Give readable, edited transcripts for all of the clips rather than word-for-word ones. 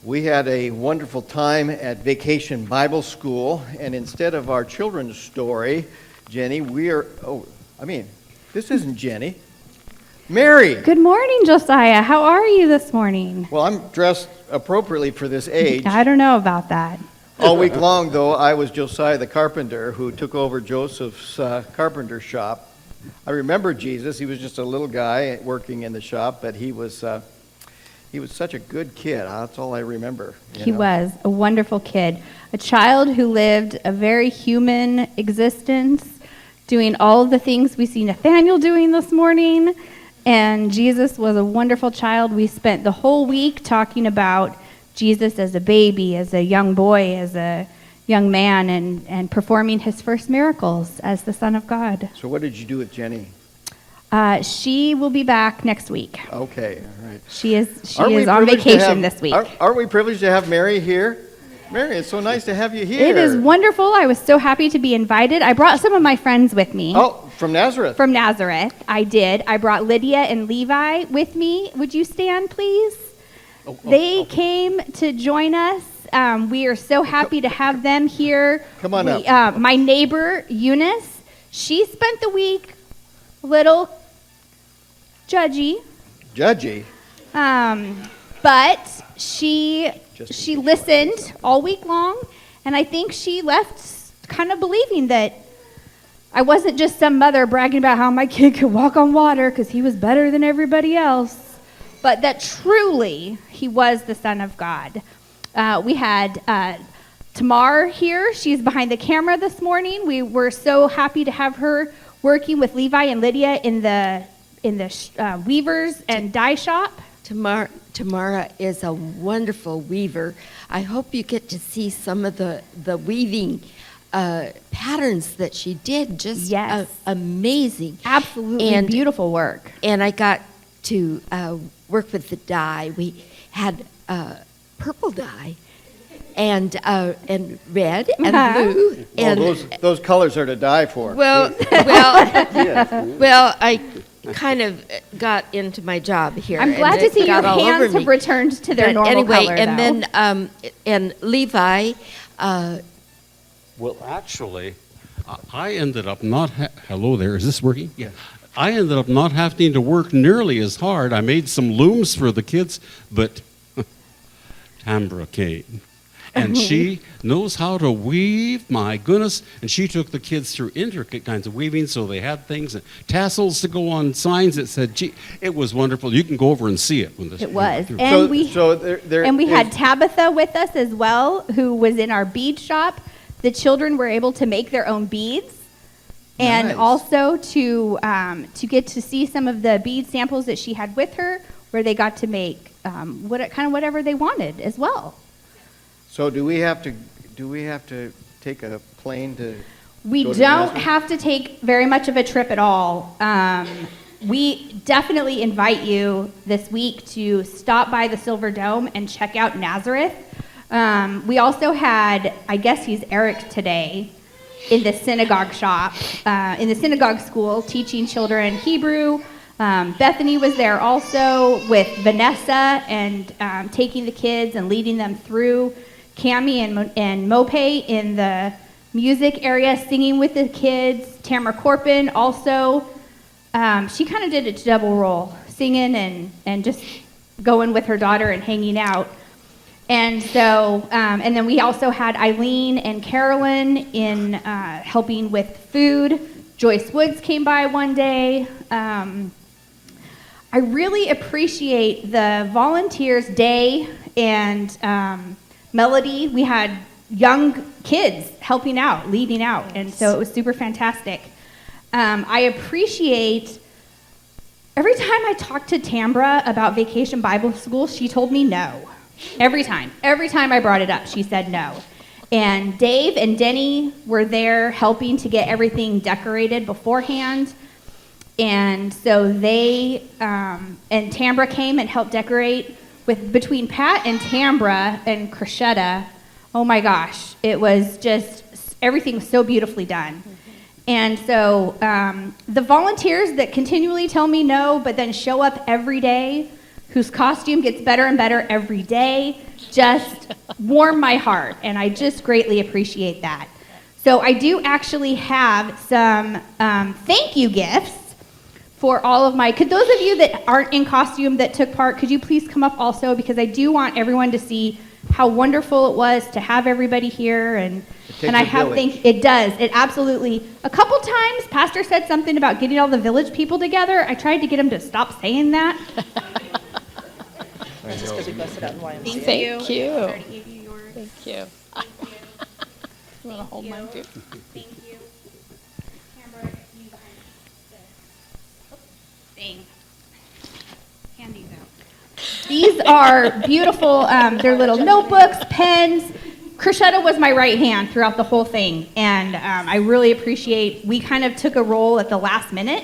We had a wonderful time at Vacation Bible School, and instead of our children's story, Jenny, this isn't Jenny. Mary! Good morning, Josiah. How are you this morning? Well, I'm dressed appropriately for this age. I don't know about that. All week long, though, I was Josiah the carpenter who took over Joseph's carpenter shop. I remember Jesus. He was just a little guy working in the shop, but he was such a good kid. That's all I remember. He was a wonderful kid, a child who lived a very human existence, doing all of the things we see Nathaniel doing this morning. And Jesus was a wonderful child. We spent the whole week talking about Jesus as a baby, as a young boy, as a young man, and performing his first miracles as the Son of God. So what did you do with Jenny? She will be back next week. Okay, all right. She is on vacation this week. Aren't we privileged to have Mary here? Mary, it's so nice to have you here. It is wonderful. I was so happy to be invited. I brought some of my friends with me. Oh, from Nazareth. From Nazareth, I did. I brought Lydia and Levi with me. Would you stand, please? They came to join us. We are so happy to have them here. Come on up. My neighbor, Eunice, she spent the week a little judgy. Judgy? But she listened all week long, and I think she left kind of believing that I wasn't just some mother bragging about how my kid could walk on water because he was better than everybody else, but that truly he was the Son of God. We had Tamar here. She's behind the camera this morning. We were so happy to have her working with Levi and Lydia in the weavers and dye shop. Tamara is a wonderful weaver. I hope you get to see some of the weaving patterns that she did. Just amazing. Absolutely and beautiful work. And I got to work with the dye. We had purple dye and red and blue. And those colors are to die for. Well, I kind of got into my job here. I'm glad to see your hands have returned to their normal color. And then and Levi. Well, actually, I ended up not. Hello there. Is this working? Yeah. I ended up not having to work nearly as hard. I made some looms for the kids, but Tambra came. And she knows how to weave, my goodness. And she took the kids through intricate kinds of weaving, so they had things, and tassels to go on signs that said, gee, it was wonderful. You can go over and see it. It was. And we had Tabitha with us as well, who was in our bead shop. The children were able to make their own beads. And also to get to see some of the bead samples that she had with her, where they got to make whatever they wanted as well. So do we have to take a plane to? We don't have to take very much of a trip at all. We definitely invite you this week to stop by the Silver Dome and check out Nazareth. We also had, I guess he's Eric today, in the synagogue shop, in the synagogue school, teaching children Hebrew. Bethany was there also with Vanessa and taking the kids and leading them through. Cami and Mope in the music area, singing with the kids. Tamara Corpin also, she kind of did a double role, singing and just going with her daughter and hanging out. And so, and then we also had Eileen and Carolyn in helping with food. Joyce Woods came by one day. I really appreciate the volunteers day and Melody. We had young kids helping out, leading out, and so it was super fantastic. I appreciate every time I talked to Tambra about Vacation Bible School, she told me no. Every time I brought it up, she said no. And Dave and Denny were there helping to get everything decorated beforehand. And so they, and Tambra came and helped decorate between Pat and Tambra and Crashetta. Oh my gosh, it was just, everything was so beautifully done. And so the volunteers that continually tell me no, but then show up every day, whose costume gets better and better every day, just warm my heart, and I just greatly appreciate that. So I do actually have some thank you gifts for all of my, could those of you that aren't in costume that took part, could you please come up also, because I do want everyone to see how wonderful it was to have everybody here, and I have it does. It absolutely, a couple times Pastor said something about getting all the village people together. I tried to get him to stop saying that. Just because we busted out in YMCA. Thank you. I already gave you yours. Thank you. You want to hold mine too? Thank you. Camera, you guys. Thing. Hand these out. These are beautiful. They're little notebooks, pens. Crishetta was my right hand throughout the whole thing, and I really appreciate. We kind of took a role at the last minute,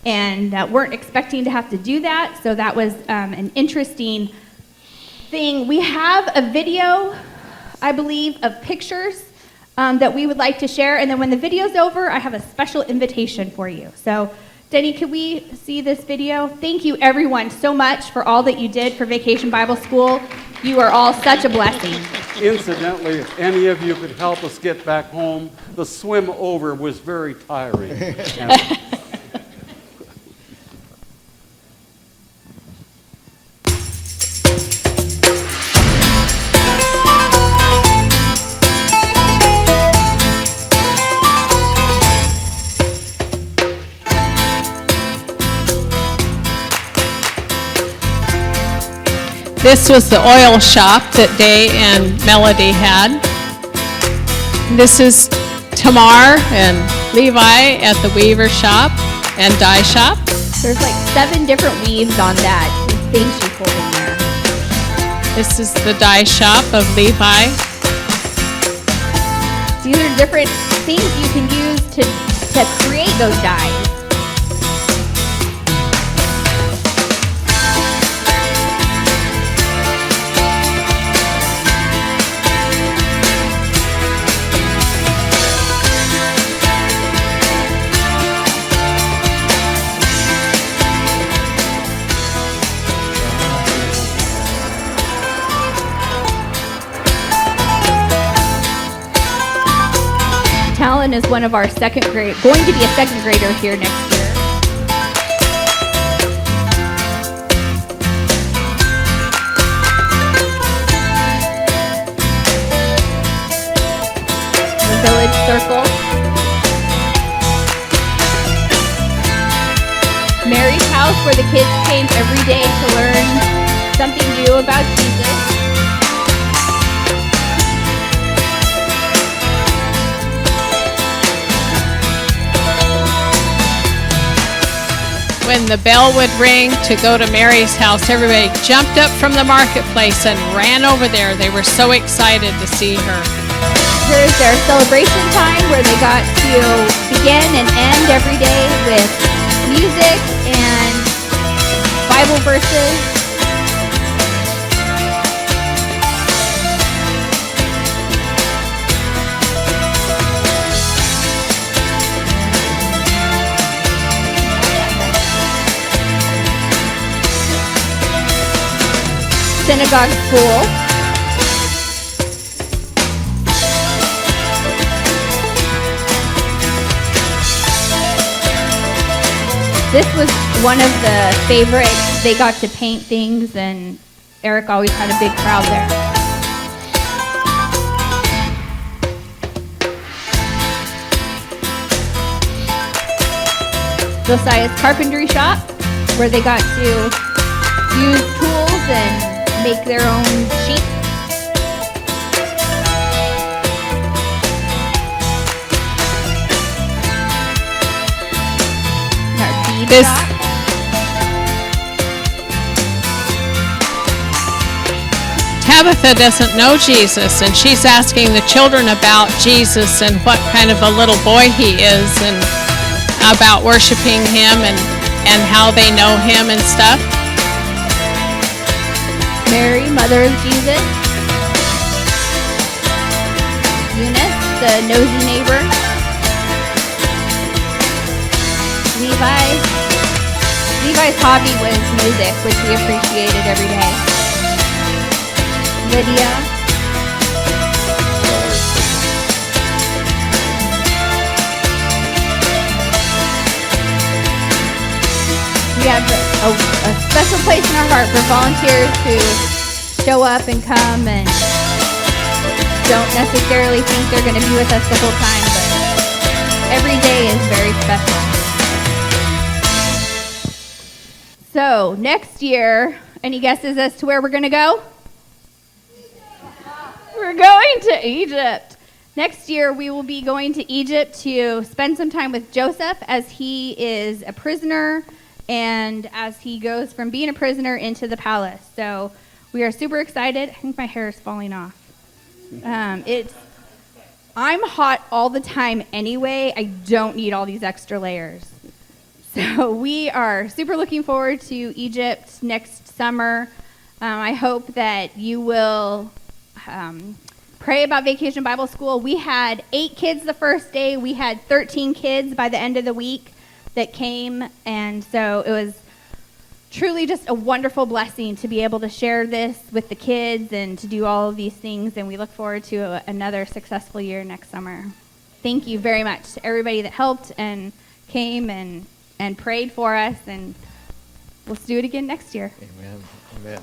and weren't expecting to have to do that. So that was an interesting thing. We have a video, I believe, of pictures that we would like to share, and then when the video's over, I have a special invitation for you. So. Denny, could we see this video? Thank you, everyone, so much for all that you did for Vacation Bible School. You are all such a blessing. Incidentally, if any of you could help us get back home, the swim over was very tiring. This was the oil shop that Day and Melody had. This is Tamar and Levi at the weaver shop and dye shop. There's like 7 different weaves on that thing she's holding there. This is the dye shop of Levi. These are different things you can use to create those dyes. Talon is one of our going to be a second grader here next year. The village circle. Mary's house, where the kids came every day to learn something new about Jesus. When the bell would ring to go to Mary's house, everybody jumped up from the marketplace and ran over there. They were so excited to see her. Here's their celebration time where they got to begin and end every day with music and Bible verses. Synagogue school. This was one of the favorites. They got to paint things, and Eric always had a big crowd there. Josiah's carpentry shop, where they got to use tools and make their own sheep. Our bead shop. Tabitha doesn't know Jesus, and she's asking the children about Jesus and what kind of a little boy he is, and about worshiping him and how they know him and stuff. Mary, mother of Jesus. Eunice, the nosy neighbor. Levi's hobby was music, which we appreciated every day. Lydia. We have a special place in our heart for volunteers who show up and come and don't necessarily think they're going to be with us the whole time, but every day is very special. So, next year, any guesses as to where we're going to go? We're going to Egypt. Next year, we will be going to Egypt to spend some time with Joseph as he is a prisoner and as he goes from being a prisoner into the palace. So we are super excited. I think my hair is falling off. I'm hot all the time anyway. I don't need all these extra layers. So we are super looking forward to Egypt next summer. I hope that you will pray about Vacation Bible School. We had 8 kids the first day. We had 13 kids by the end of the week that came, and so it was truly just a wonderful blessing to be able to share this with the kids and to do all of these things, and we look forward to another successful year next summer. Thank you very much to everybody that helped and came and prayed for us, and let's do it again next year. Amen. Amen.